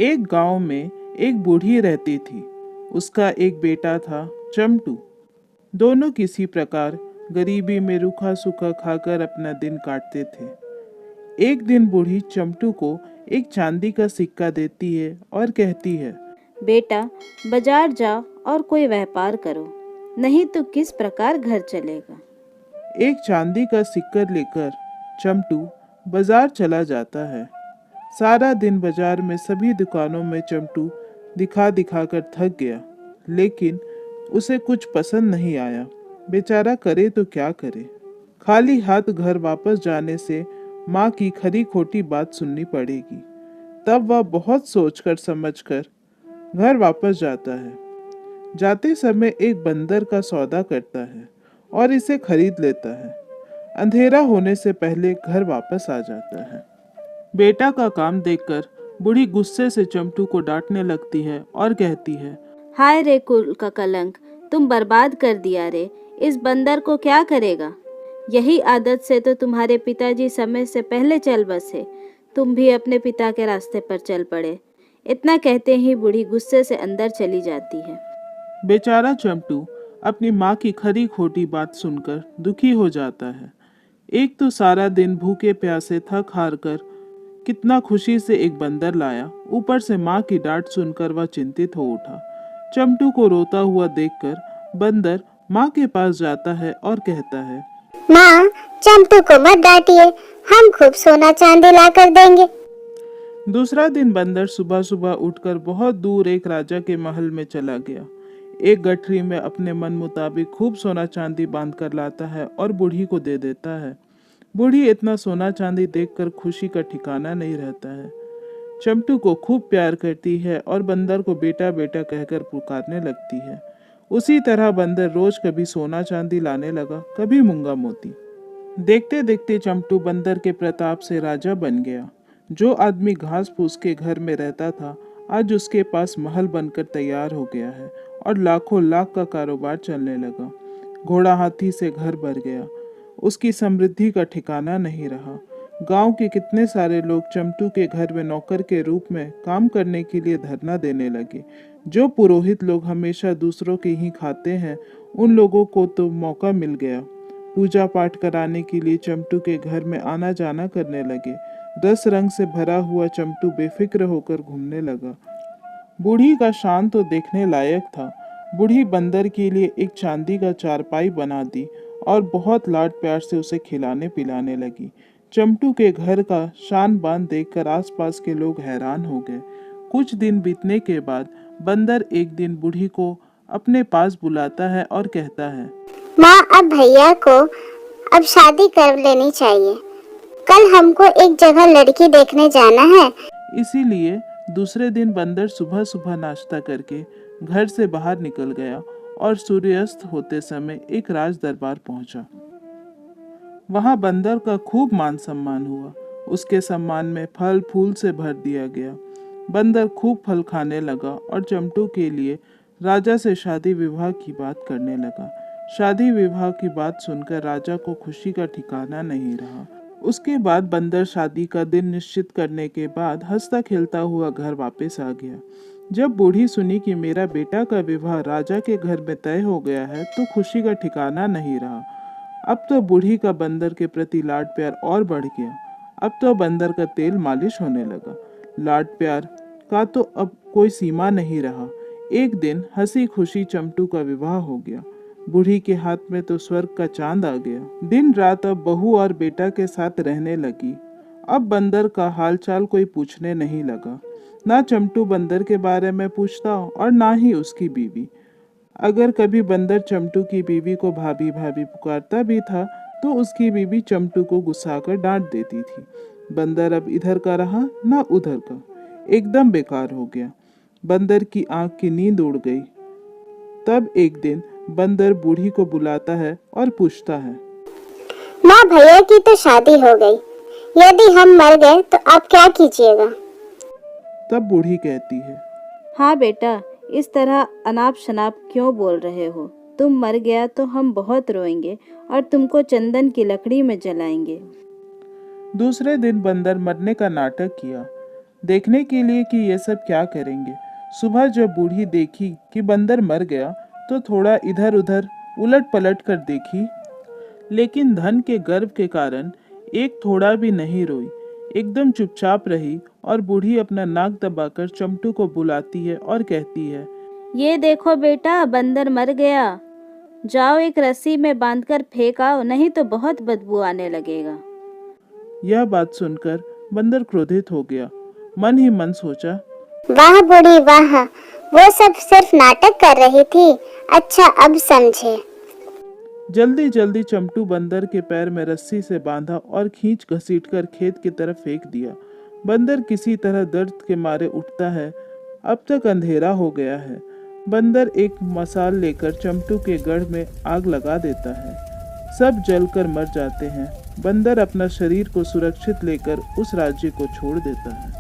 एक गांव में एक बूढ़ी रहती थी। उसका एक बेटा था, चमटू। दोनों किसी प्रकार गरीबी में रूखा सूखा खाकर अपना दिन काटते थे। एक दिन बूढ़ी चमटू को एक चांदी का सिक्का देती है और कहती है, बेटा, बाजार जाओ और कोई व्यापार करो, नहीं तो किस प्रकार घर चलेगा। एक चांदी का सिक्का लेकर चमटू बाजार चला जाता है। सारा दिन बाजार में सभी दुकानों में चमटू दिखा दिखा कर थक गया, लेकिन उसे कुछ पसंद नहीं आया। बेचारा करे तो क्या करे। खाली हाथ घर वापस जाने से माँ की खरी खोटी बात सुननी पड़ेगी। तब वह बहुत सोचकर समझकर घर वापस जाता है। जाते समय एक बंदर का सौदा करता है और इसे खरीद लेता है। अंधेरा होने से पहले घर वापस आ जाता है। बेटा का काम देखकर बूढ़ी गुस्से से चमटू को डांटने लगती है और कहती है, हाय रे कुल का कलंक, तुम बर्बाद कर दिया रे। इस बंदर को क्या करेगा। यही आदत से तो तुम्हारे पिताजी समय से पहले चल बसे। तुम भी अपने पिता के रास्ते पर चल पड़े। इतना कहते ही बूढ़ी गुस्से से अंदर चली जाती है। बेचारा चमटू अपनी माँ की खरी खोटी बात सुनकर दुखी हो जाता है। एक तो सारा दिन भूखे प्यासे थक हार कर कितना खुशी से एक बंदर लाया, ऊपर से माँ की डांट सुनकर वह चिंतित हो उठा। चमटू को रोता हुआ देखकर बंदर माँ के पास जाता है और कहता है, माँ, चंपू को मत डांटिए, हम खूब सोना चांदी ला कर देंगे। दूसरा दिन बंदर सुबह सुबह उठकर बहुत दूर एक राजा के महल में चला गया। एक गठरी में अपने मन मुताबिक खूब सोना चांदी बांध कर लाता है और बूढ़ी को दे देता है। बूढ़ी इतना सोना चांदी देखकर खुशी का ठिकाना नहीं रहता है। चमटू को खूब प्यार करती है और बंदर को बेटा बेटा कहकर पुकारने लगती है। उसी तरह बंदर रोज कभी सोना चांदी लाने लगा, कभी मूंगा मोती। देखते देखते चमटू बंदर के प्रताप से राजा बन गया। जो आदमी घास फूस के घर में रहता था, आज उसके पास महल बनकर तैयार हो गया है और लाखों लाख का कारोबार चलने लगा। घोड़ा हाथी से घर भर गया। उसकी समृद्धि का ठिकाना नहीं रहा। गांव के कितने सारे लोग चमटू के घर में नौकर के रूप में काम करने के लिए धरना देने लगे। जो पुरोहित लोग हमेशा दूसरों के ही खाते हैं, उन लोगों को तो मौका मिल गया। पूजा पाठ कराने के लिए चमटू के घर में आना जाना करने लगे। रस रंग से भरा हुआ चमटू बेफिक्र होकर घूमने लगा। बूढ़ी का शान तो देखने लायक था। बूढ़ी बंदर के लिए एक चांदी का चारपाई बना दी और बहुत लाड प्यार से उसे खिलाने पिलाने लगी। चमटू के घर का शान बान देखकर आसपास के लोग हैरान हो गए। कुछ दिन बीतने के बाद बंदर एक दिन बूढ़ी को अपने पास बुलाता है और कहता है, माँ, अब भैया को अब शादी कर लेनी चाहिए। कल हमको एक जगह लड़की देखने जाना है। इसीलिए दूसरे दिन बंदर सुबह सुबह नाश्ता करके घर से बाहर निकल गया और सूर्यास्त होते समय एक राज दरबार पहुंचा। वहां बंदर का खूब मान सम्मान हुआ। उसके सम्मान में फल फूल से भर दिया गया। बंदर खूब फल खाने लगा और चमटू के लिए राजा से शादी विवाह की बात करने लगा। शादी विवाह की बात सुनकर राजा को खुशी का ठिकाना नहीं रहा। उसके बाद बंदर शादी का दिन निश्चित करने के बाद हंसता खेलता हुआ घर वापस आ गया। जब बूढ़ी सुनी कि मेरा बेटा का विवाह राजा के घर में तय हो गया है, तो खुशी का ठिकाना नहीं रहा। अब तो बूढ़ी का बंदर के प्रति लाड प्यार और बढ़ गया। अब तो बंदर का तेल मालिश होने लगा। लाड प्यार का तो अब कोई सीमा नहीं रहा। एक दिन हंसी खुशी चमटू का विवाह हो गया। बूढ़ी के हाथ में तो स्वर्ग का चांद आ गया। दिन रात अब बहू और बेटा के साथ रहने लगी। अब बंदर का हालचाल कोई पूछने नहीं लगा। ना चमटू बंदर के बारे में पूछता और ना ही उसकी बीवी। अगर कभी बंदर चमटू की बीवी को भाभी भाभी पुकारता भी था, तो उसकी बीवी चमटू को गुस्साकर डांट देती थी। बंदर अब इधर का रहा ना उधर का, एकदम बेकार हो गया। बंदर की आंख की नींद उड़ गई। तब एक दिन बंदर बूढ़ी को बुलाता है और पूछता है, माँ, भैया की तो शादी हो गई। यदि हम मर गए तो आप क्या कीजिएगा। तब बूढ़ी कहती है, हाँ बेटा, इस तरह अनाप शनाप क्यों बोल रहे हो। तुम मर गया तो हम बहुत रोएंगे और तुमको चंदन की लकड़ी में जलाएंगे। दूसरे दिन बंदर मरने का नाटक किया। देखने के लिए कि ये सब क्या करेंगे। सुबह जब बूढ़ी देखी कि बंदर मर गया तो थोड़ा इधर उधर उलट पलट कर देखी, लेकिन धन के गर्व के कारण एक थोड़ा भी नहीं रोई, एकदम चुपचाप रही। और बूढ़ी अपना नाक दबाकर चमटू को बुलाती है और कहती है, ये देखो बेटा, बंदर मर गया। जाओ एक रस्सी में बांधकर फेंक आओ, नहीं तो बहुत बदबू आने लगेगा। यह बात सुनकर बंदर क्रोधित हो गया। मन ही मन सोचा, वाह बूढ़ी वाह, वो सब सिर्फ नाटक कर रही थी। अच्छा अब समझे। जल्दी जल्दी चमटू बंदर के पैर में रस्सी से बांधा और खींच घसीटकर खेत की तरफ फेंक दिया। बंदर किसी तरह दर्द के मारे उठता है। अब तक अंधेरा हो गया है। बंदर एक मसाल लेकर चमटू के गढ़ में आग लगा देता है। सब जलकर मर जाते हैं। बंदर अपना शरीर को सुरक्षित लेकर उस राज्य को छोड़ देता है।